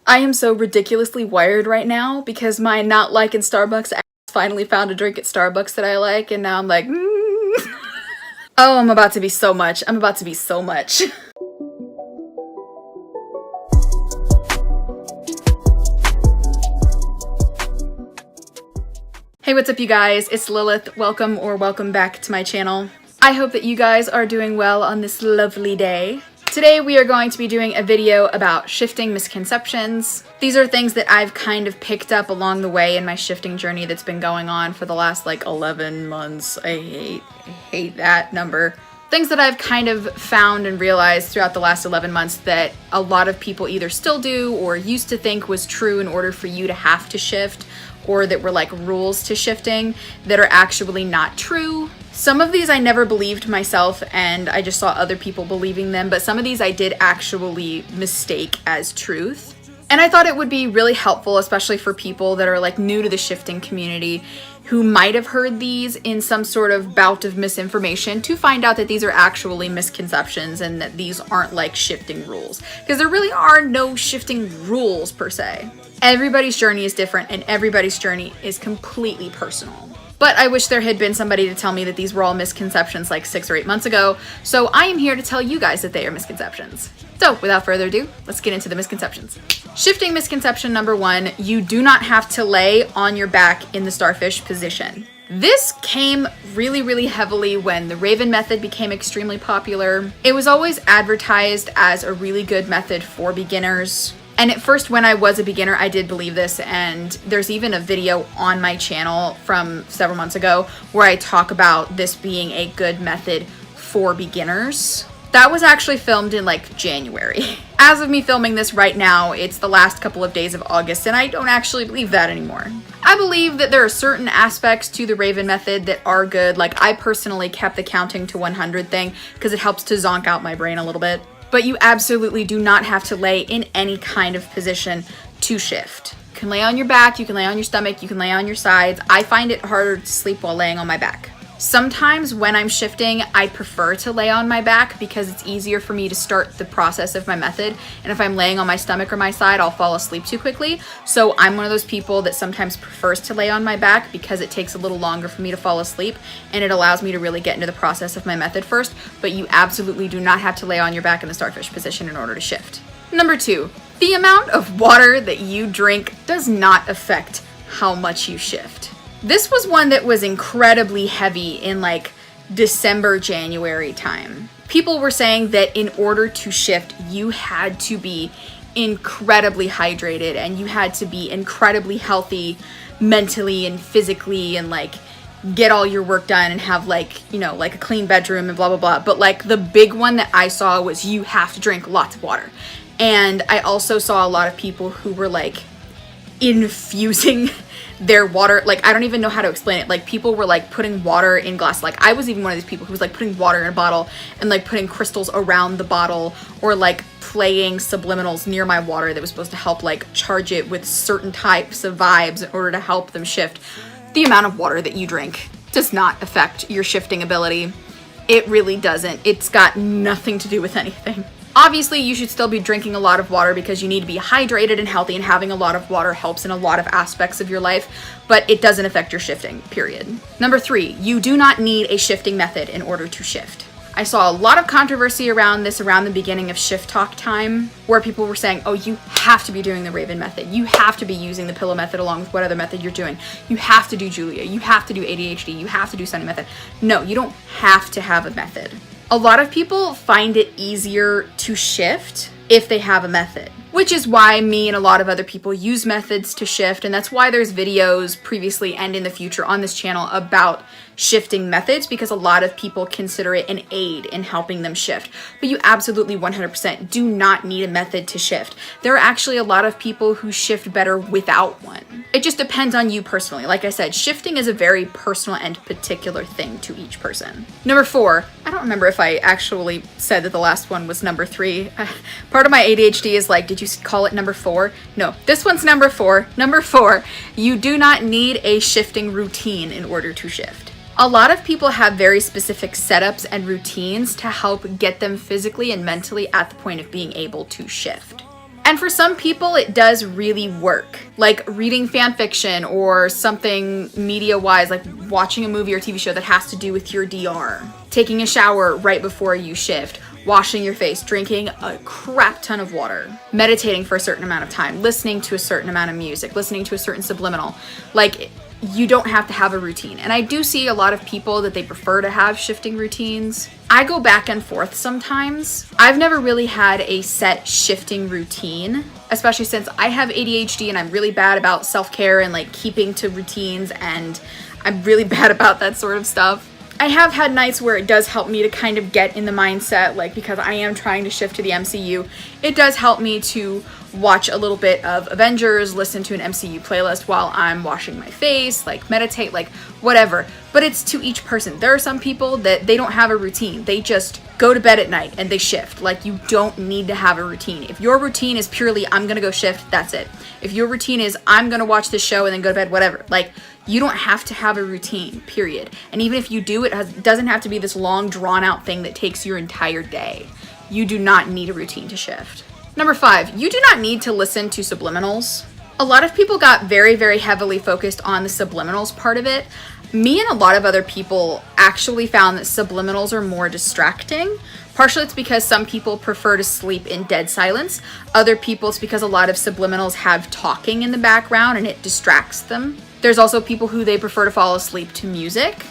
I am so ridiculously wired right now because my not liking Starbucks ass finally found a drink at Starbucks that I like, and now I'm like, Oh, I'm about to be so much. I'm about to be so much. Hey, what's up you guys? It's Lilith. Welcome or welcome back to my channel. I hope that you guys are doing well on this lovely day. Today we are going to be doing a video about shifting misconceptions. These are things that I've kind of picked up along the way in my shifting journey that's been going on for the last like 11 months. I hate that number. Things that I've kind of found and realized throughout the last 11 months that a lot of people either still do or used to think was true in order for you to have to shift, or that were like rules to shifting that are actually not true. Some of these I never believed myself and I just saw other people believing them, but some of these I did actually mistake as truth. And I thought it would be really helpful, especially for people that are like new to the shifting community who might have heard these in some sort of bout of misinformation, to find out that these are actually misconceptions and that these aren't like shifting rules. Because there really are no shifting rules per se. Everybody's journey is different and everybody's journey is completely personal. But I wish there had been somebody to tell me that these were all misconceptions like 6 or 8 months ago, so I am here to tell you guys that they are misconceptions. So without further ado, let's get into the misconceptions. Shifting misconception number 1, you do not have to lay on your back in the starfish position. This came really heavily when the Raven method became extremely popular. It was always advertised as a really good method for beginners. And at first, when I was a beginner, I did believe this, and there's even a video on my channel from several months ago where I talk about this being a good method for beginners. That was actually filmed in like January. As of me filming this right now, it's the last couple of days of August, and I don't actually believe that anymore. I believe that there are certain aspects to the Raven method that are good. Like, I personally kept the counting to 100 thing because it helps to zonk out my brain a little bit. But you absolutely do not have to lay in any kind of position to shift. You can lay on your back, you can lay on your stomach, you can lay on your sides. I find it harder to sleep while laying on my back. Sometimes when I'm shifting, I prefer to lay on my back because it's easier for me to start the process of my method. And if I'm laying on my stomach or my side, I'll fall asleep too quickly. So I'm one of those people that sometimes prefers to lay on my back because it takes a little longer for me to fall asleep and it allows me to really get into the process of my method first. But you absolutely do not have to lay on your back in the starfish position in order to shift. Number 2, the amount of water that you drink does not affect how much you shift. This was one that was incredibly heavy in like December, January time. People were saying that in order to shift, you had to be incredibly hydrated and you had to be incredibly healthy mentally and physically and like get all your work done and have like, you know, like a clean bedroom and blah, blah, blah. But like the big one that I saw was you have to drink lots of water. And I also saw a lot of people who were like infusing their water, like I don't even know how to explain it. Like people were like putting water in glass. Like I was even one of these people who was like putting water in a bottle and like putting crystals around the bottle, or like playing subliminals near my water that was supposed to help like charge it with certain types of vibes in order to help them shift. The amount of water that you drink does not affect your shifting ability. It really doesn't. It's got nothing to do with anything. Obviously, you should still be drinking a lot of water because you need to be hydrated and healthy, and having a lot of water helps in a lot of aspects of your life, but it doesn't affect your shifting, period. Number 3, you do not need a shifting method in order to shift. I saw a lot of controversy around this around the beginning of Shifttok time, where people were saying, oh, you have to be doing the Raven method. You have to be using the pillow method along with what other method you're doing. You have to do Julia. You have to do ADHD. You have to do Sunny method. No, you don't have to have a method. A lot of people find it easier to shift if they have a method, which is why me and a lot of other people use methods to shift, and that's why there's videos previously and in the future on this channel about shifting methods, because a lot of people consider it an aid in helping them shift. But you absolutely 100% do not need a method to shift. There are actually a lot of people who shift better without one. It just depends on you personally. Like I said, shifting is a very personal and particular thing to each person. Number 4, I don't remember if I actually said that the last one was number 3. Part of my ADHD is like, did you call it number 4? No, this one's number 4. Number 4, you do not need a shifting routine in order to shift. A lot of people have very specific setups and routines to help get them physically and mentally at the point of being able to shift. And for some people, it does really work. Like reading fan fiction or something media-wise, like watching a movie or TV show that has to do with your DR. Taking a shower right before you shift. Washing your face, drinking a crap ton of water, meditating for a certain amount of time, listening to a certain amount of music, listening to a certain subliminal. Like, you don't have to have a routine. And I do see a lot of people that they prefer to have shifting routines. I go back and forth sometimes. I've never really had a set shifting routine, especially since I have ADHD and I'm really bad about self-care and like keeping to routines, and I'm really bad about that sort of stuff. I have had nights where it does help me to kind of get in the mindset, like because I am trying to shift to the MCU, it does help me to watch a little bit of Avengers, listen to an MCU playlist while I'm washing my face, like meditate, like whatever. But it's to each person. There are some people that they don't have a routine. They just go to bed at night and they shift. Like, you don't need to have a routine. If your routine is purely, I'm gonna go shift, that's it. If your routine is, I'm gonna watch this show and then go to bed, whatever. Like, you don't have to have a routine, period. And even if you do, it doesn't have to be this long, drawn-out thing that takes your entire day. You do not need a routine to shift. Number 5, you do not need to listen to subliminals. A lot of people got very, very heavily focused on the subliminals part of it. Me and a lot of other people actually found that subliminals are more distracting. Partially it's because some people prefer to sleep in dead silence. Other people it's because a lot of subliminals have talking in the background and it distracts them. There's also people who they prefer to fall asleep to music,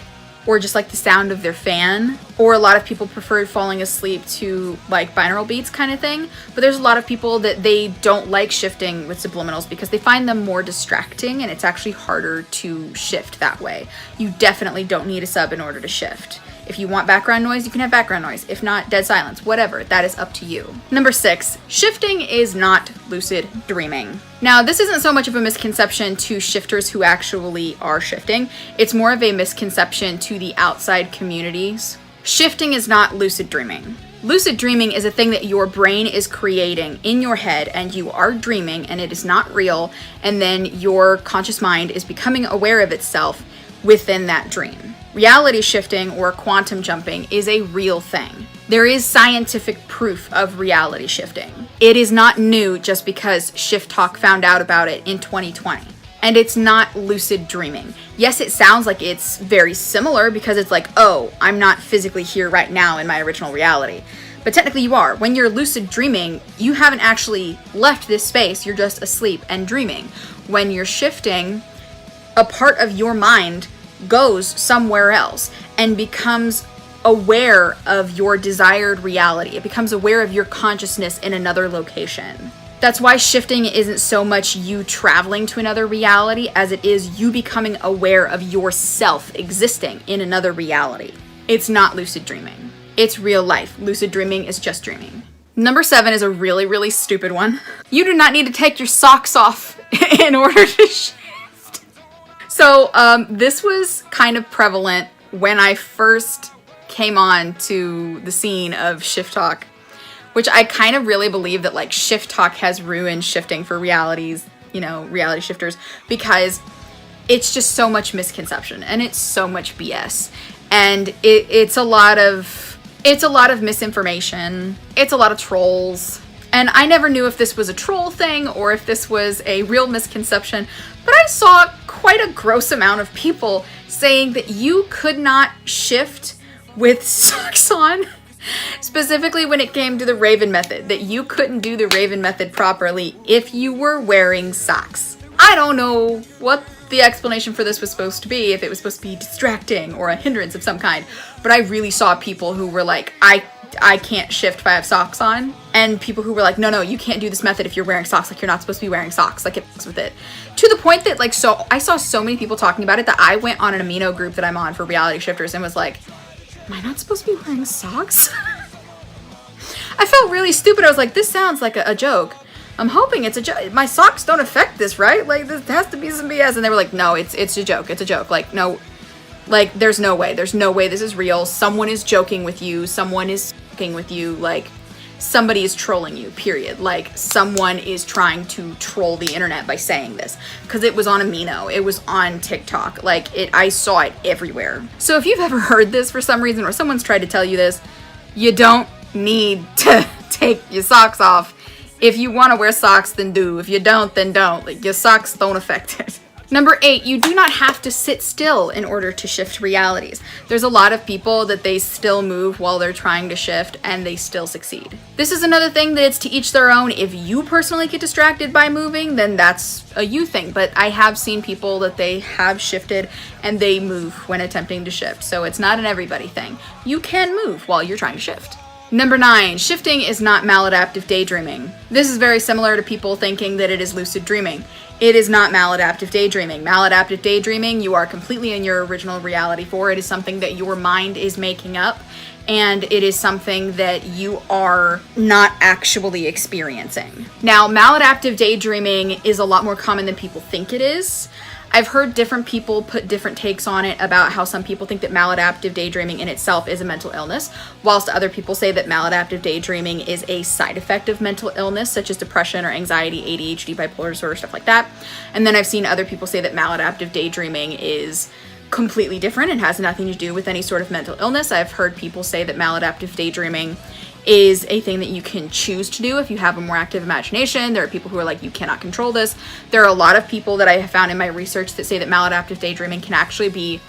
or just like the sound of their fan, or a lot of people prefer falling asleep to like binaural beats kind of thing. But there's a lot of people that they don't like shifting with subliminals because they find them more distracting and it's actually harder to shift that way. You definitely don't need a sub in order to shift. If you want background noise, you can have background noise. If not, dead silence, whatever, that is up to you. Number 6, shifting is not lucid dreaming. Now, this isn't so much of a misconception to shifters who actually are shifting. It's more of a misconception to the outside communities. Shifting is not lucid dreaming. Lucid dreaming is a thing that your brain is creating in your head and you are dreaming and it is not real, and then your conscious mind is becoming aware of itself within that dream. Reality shifting or quantum jumping is a real thing. There is scientific proof of reality shifting. It is not new just because Shifttok found out about it in 2020. And it's not lucid dreaming. Yes, it sounds like it's very similar because it's like, oh, I'm not physically here right now in my original reality. But technically you are. When you're lucid dreaming, you haven't actually left this space, you're just asleep and dreaming. When you're shifting, a part of your mind goes somewhere else and becomes aware of your desired reality. It becomes aware of your consciousness in another location. That's why shifting isn't so much you traveling to another reality as it is you becoming aware of yourself existing in another reality. It's not lucid dreaming. It's real life. Lucid dreaming is just dreaming. Number 7 is a really, really stupid one. You do not need to take your socks off in order to shift. So this was kind of prevalent when I first came on to the scene of Shifttok, which I kind of really believe that like Shifttok has ruined shifting for realities, you know, reality shifters, because it's just so much misconception and it's so much BS. And it's a lot of misinformation. It's a lot of trolls. And I never knew if this was a troll thing or if this was a real misconception, but I saw quite a gross amount of people saying that you could not shift with socks on, specifically when it came to the Raven method, that you couldn't do the Raven method properly if you were wearing socks. I don't know what the explanation for this was supposed to be, if it was supposed to be distracting or a hindrance of some kind, but I really saw people who were like, I can't shift if I have socks on, and people who were like, no, you can't do this method if you're wearing socks, like you're not supposed to be wearing socks, like it fucks with it. To the point that like, so I saw so many people talking about it that I went on an amino group that I'm on for reality shifters and was like, am I not supposed to be wearing socks? I felt really stupid. I was like, this sounds like a joke. I'm hoping it's a joke. My socks don't affect this, right? Like this has to be some BS. And they were like, no, it's a joke. It's a joke. Like, no, like there's no way this is real. Someone is joking with you. Someone is fucking with you. Like somebody is trolling you, period. Like someone is trying to troll the internet by saying this, because it was on Amino, it was on TikTok, like I saw it everywhere. So if you've ever heard this for some reason, or someone's tried to tell you this, you don't need to take your socks off If you want to wear socks, then do. If you don't, then don't. Like, your socks don't affect it. Number 8, you do not have to sit still in order to shift realities. There's a lot of people that they still move while they're trying to shift and they still succeed. This is another thing that it's to each their own. If you personally get distracted by moving, then that's a you thing. But I have seen people that they have shifted and they move when attempting to shift. So it's not an everybody thing. You can move while you're trying to shift. Number 9, shifting is not maladaptive daydreaming. This is very similar to people thinking that it is lucid dreaming. It is not maladaptive daydreaming. Maladaptive daydreaming, you are completely in your original reality for. It is something that your mind is making up, and it is something that you are not actually experiencing. Now, maladaptive daydreaming is a lot more common than people think it is. I've heard different people put different takes on it about how some people think that maladaptive daydreaming in itself is a mental illness, whilst other people say that maladaptive daydreaming is a side effect of mental illness, such as depression or anxiety, ADHD, bipolar disorder, stuff like that. And then I've seen other people say that maladaptive daydreaming is completely different and has nothing to do with any sort of mental illness. I've heard people say that maladaptive daydreaming is a thing that you can choose to do if you have a more active imagination. There are people who are like, you cannot control this. There are a lot of people that I have found in my research that say that maladaptive daydreaming can actually be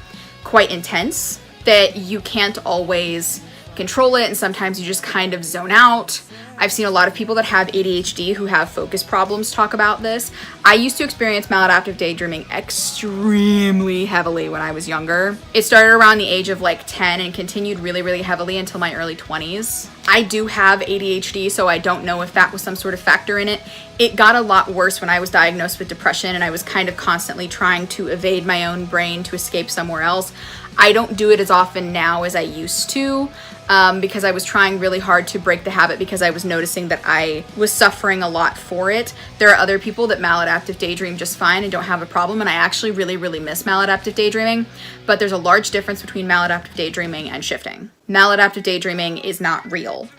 quite intense, that you can't always control it, and sometimes you just kind of zone out. I've seen a lot of people that have ADHD who have focus problems talk about this. I used to experience maladaptive daydreaming extremely heavily when I was younger. It started around the age of like 10 and continued really, really heavily until my early 20s. I do have ADHD, so I don't know if that was some sort of factor in it. It got a lot worse when I was diagnosed with depression and I was kind of constantly trying to evade my own brain to escape somewhere else. I don't do it as often now as I used to. Because I was trying really hard to break the habit because I was noticing that I was suffering a lot for it. There are other people that maladaptive daydream just fine and don't have a problem, and I actually really, really miss maladaptive daydreaming, but there's a large difference between maladaptive daydreaming and shifting. Maladaptive daydreaming is not real.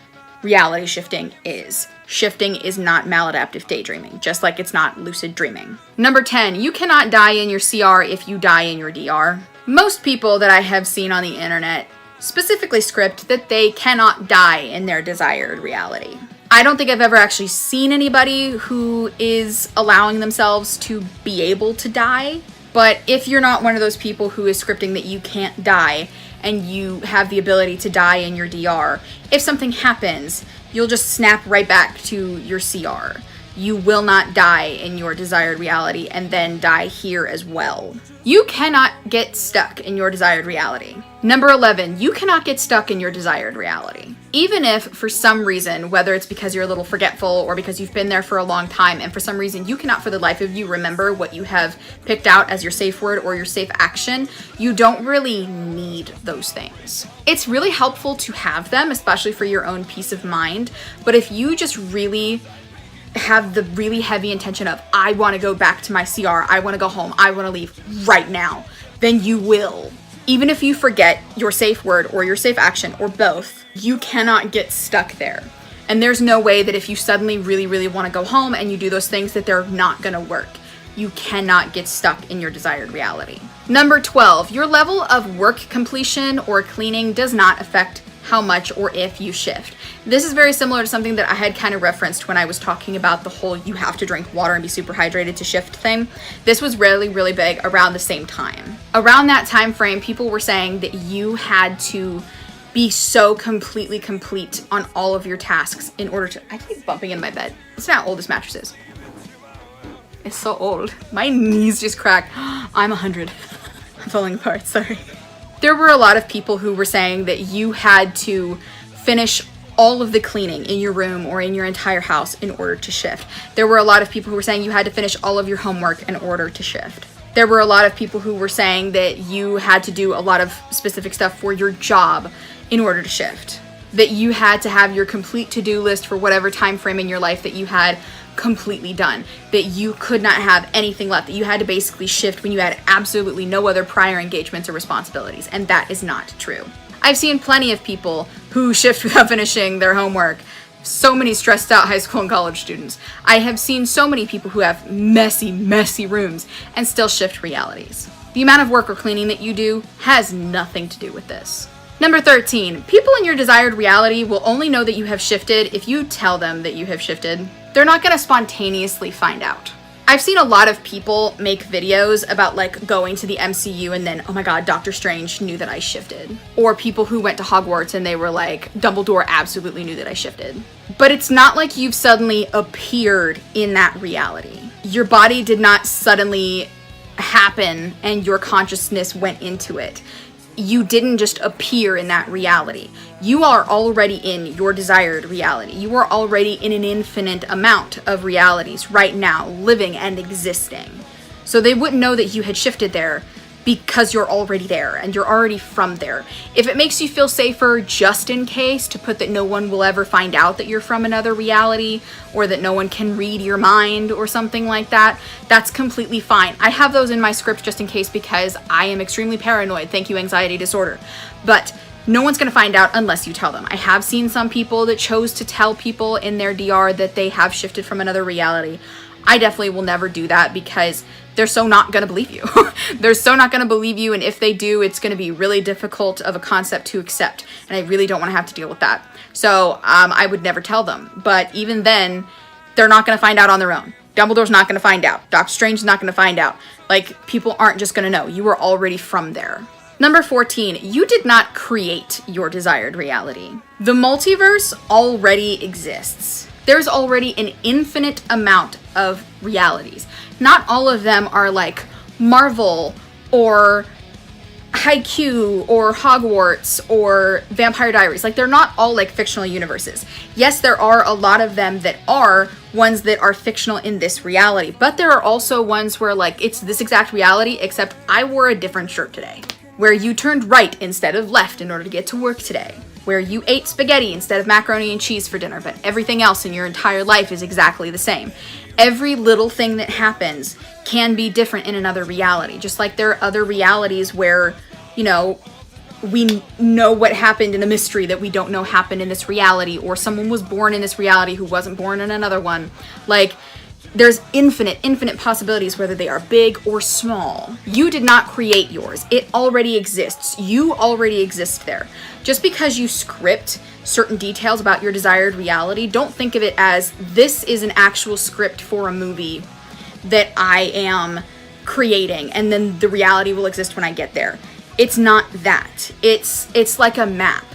Reality shifting is. Shifting is not maladaptive daydreaming, just like it's not lucid dreaming. Number 10, you cannot die in your CR if you die in your DR. Most people that I have seen on the internet specifically script that they cannot die in their desired reality. I don't think I've ever actually seen anybody who is allowing themselves to be able to die, but if you're not one of those people who is scripting that you can't die and you have the ability to die in your DR, if something happens, you'll just snap right back to your CR. You will not die in your desired reality and then die here as well. You cannot get stuck in your desired reality. Number 11, you cannot get stuck in your desired reality. Even if for some reason, whether it's because you're a little forgetful or because you've been there for a long time and for some reason you cannot for the life of you remember what you have picked out as your safe word or your safe action, you don't really need those things. It's really helpful to have them, especially for your own peace of mind. But if you just really have the really heavy intention of, I want to go back to my CR, I want to go home, I want to leave right now, then you will. Even if you forget your safe word or your safe action or both, you cannot get stuck there. And there's no way that if you suddenly really, really want to go home and you do those things that they're not going to work. You cannot get stuck in your desired reality. Number 12, your level of work completion or cleaning does not affect how much or if you shift. This is very similar to something that I had kind of referenced when I was talking about the whole you have to drink water and be super hydrated to shift thing. This was really, really big around the same time. Around that time frame, people were saying that you had to be so completely complete on all of your tasks in order to... I keep bumping in my bed. Listen how old this mattress is. It's so old. My knees just cracked. I'm 100. I'm falling apart, sorry. There were a lot of people who were saying that you had to finish all of the cleaning in your room or in your entire house in order to shift. There were a lot of people who were saying you had to finish all of your homework in order to shift. There were a lot of people who were saying that you had to do a lot of specific stuff for your job in order to shift. That you had to have your complete to-do list for whatever time frame in your life that you had completely done, that you could not have anything left, that you had to basically shift when you had absolutely no other prior engagements or responsibilities, and that is not true. I've seen plenty of people who shift without finishing their homework. So many stressed out high school and college students. I have seen so many people who have messy, messy rooms and still shift realities. The amount of work or cleaning that you do has nothing to do with this. Number 13, people in your desired reality will only know that you have shifted if you tell them that you have shifted. they're not gonna spontaneously find out. I've seen a lot of people make videos about like going to the MCU and then, oh my god, Doctor Strange knew that I shifted. Or people who went to Hogwarts and they were like, Dumbledore absolutely knew that I shifted. But it's not like you've suddenly appeared in that reality. Your body did not suddenly happen and your consciousness went into it. You didn't just appear in that reality. You are already in your desired reality. You are already in an infinite amount of realities right now, living and existing. So they wouldn't know that you had shifted there because you're already there and you're already from there. If it makes you feel safer just in case to put that no one will ever find out that you're from another reality or that no one can read your mind or something like that, that's completely fine. I have those in my script just in case because I am extremely paranoid. Thank you, anxiety disorder. But no one's gonna find out unless you tell them. I have seen some people that chose to tell people in their DR that they have shifted from another reality. I definitely will never do that because they're so not gonna believe you. They're so not gonna believe you, and if they do, it's gonna be really difficult of a concept to accept, and I really don't wanna have to deal with that. So I would never tell them, but even then, they're not gonna find out on their own. Dumbledore's not gonna find out. Doctor Strange is not gonna find out. Like, people aren't just gonna know. You were already from there. Number 14, you did not create your desired reality. The multiverse already exists. There's already an infinite amount of realities. Not all of them are like Marvel or Haikyuu or Hogwarts or Vampire Diaries. Like, they're not all like fictional universes. Yes, there are a lot of them that are ones that are fictional in this reality, but there are also ones where like it's this exact reality except I wore a different shirt today. Where you turned right instead of left in order to get to work today. Where you ate spaghetti instead of macaroni and cheese for dinner, but everything else in your entire life is exactly the same. Every little thing that happens can be different in another reality. Just like there are other realities where, you know, we know what happened in a mystery that we don't know happened in this reality, or someone was born in this reality who wasn't born in another one. Like, there's infinite possibilities, whether they are big or small. You did not create yours. It already exists. You already exist there. Just because you script certain details about your desired reality, don't think of it as this is an actual script for a movie that I am creating and then the reality will exist when I get there. It's not that. It's like a map.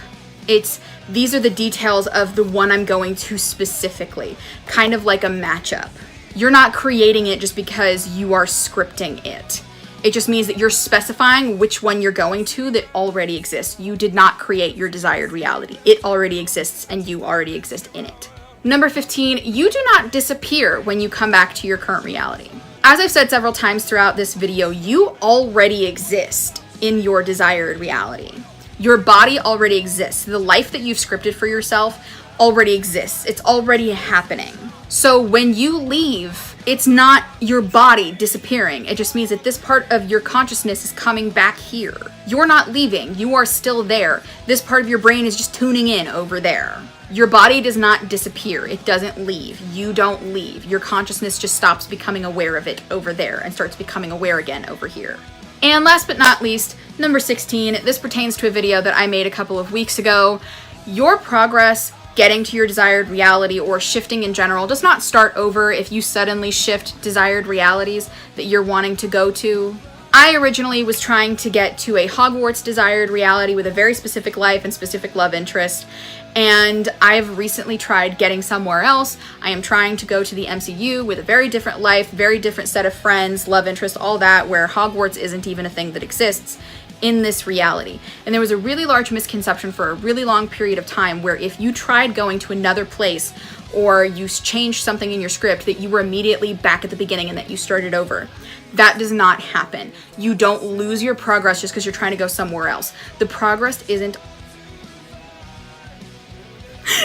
These are the details of the one I'm going to specifically, kind of like a matchup. You're not creating it just because you are scripting it. It just means that you're specifying which one you're going to that already exists. You did not create your desired reality. It already exists and you already exist in it. Number 15, you do not disappear when you come back to your current reality. As I've said several times throughout this video, you already exist in your desired reality. Your body already exists. The life that you've scripted for yourself already exists. It's already happening. So when you leave, it's not your body disappearing. It just means that this part of your consciousness is coming back here. You're not leaving. You are still there. This part of your brain is just tuning in over there. Your body does not disappear. It doesn't leave. You don't leave. Your consciousness just stops becoming aware of it over there and starts becoming aware again over here. And last but not least, number 16, this pertains to a video that I made a couple of weeks ago. Your progress getting to your desired reality or shifting in general does not start over if you suddenly shift desired realities that you're wanting to go to. I originally was trying to get to a Hogwarts desired reality with a very specific life and specific love interest, and I've recently tried getting somewhere else. I am trying to go to the MCU with a very different life, very different set of friends, love interest, all that, where Hogwarts isn't even a thing that exists in this reality. And there was a really large misconception for a really long period of time where if you tried going to another place or you changed something in your script that you were immediately back at the beginning and that you started over. That does not happen. You don't lose your progress just because you're trying to go somewhere else. The progress isn't...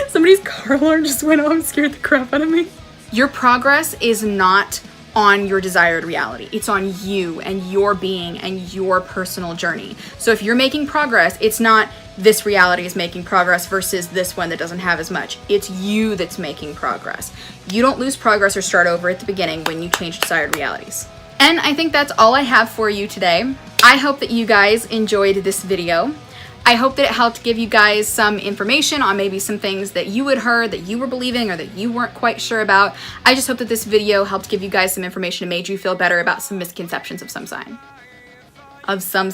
Somebody's car alarm just went off and scared the crap out of me. Your progress is not on your desired reality. It's on you and your being and your personal journey. So if you're making progress, it's not this reality is making progress versus this one that doesn't have as much. It's you that's making progress. You don't lose progress or start over at the beginning when you change desired realities. And I think that's all I have for you today. I hope that you guys enjoyed this video. I hope that it helped give you guys some information on maybe some things that you had heard that you were believing or that you weren't quite sure about. I just hope that this video helped give you guys some information and made you feel better about some misconceptions of some sign. Of some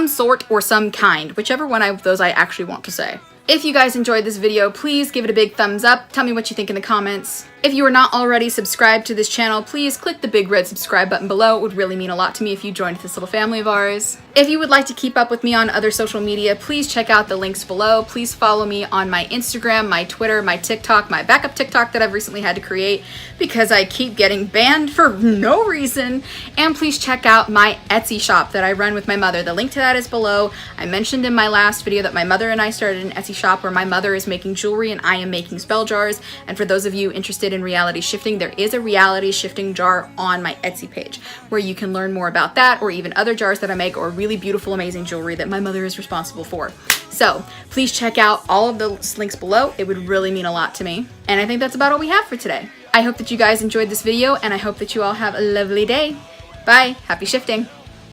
sort or some kind, whichever one of those I actually want to say. If you guys enjoyed this video, please give it a big thumbs up. Tell me what you think in the comments. If you are not already subscribed to this channel, please click the big red subscribe button below. It would really mean a lot to me if you joined this little family of ours. If you would like to keep up with me on other social media, please check out the links below. Please follow me on my Instagram, my Twitter, my TikTok, my backup TikTok that I've recently had to create because I keep getting banned for no reason. And please check out my Etsy shop that I run with my mother. The link to that is below. I mentioned in my last video that my mother and I started an Etsy shop where my mother is making jewelry and I am making spell jars. And for those of you interested in reality shifting, there is a reality shifting jar on my Etsy page where you can learn more about that or even other jars that I make or really beautiful, amazing jewelry that my mother is responsible for. So please check out all of the links below. It would really mean a lot to me. And I think that's about all we have for today. I hope that you guys enjoyed this video and I hope that you all have a lovely day. Bye. Happy shifting.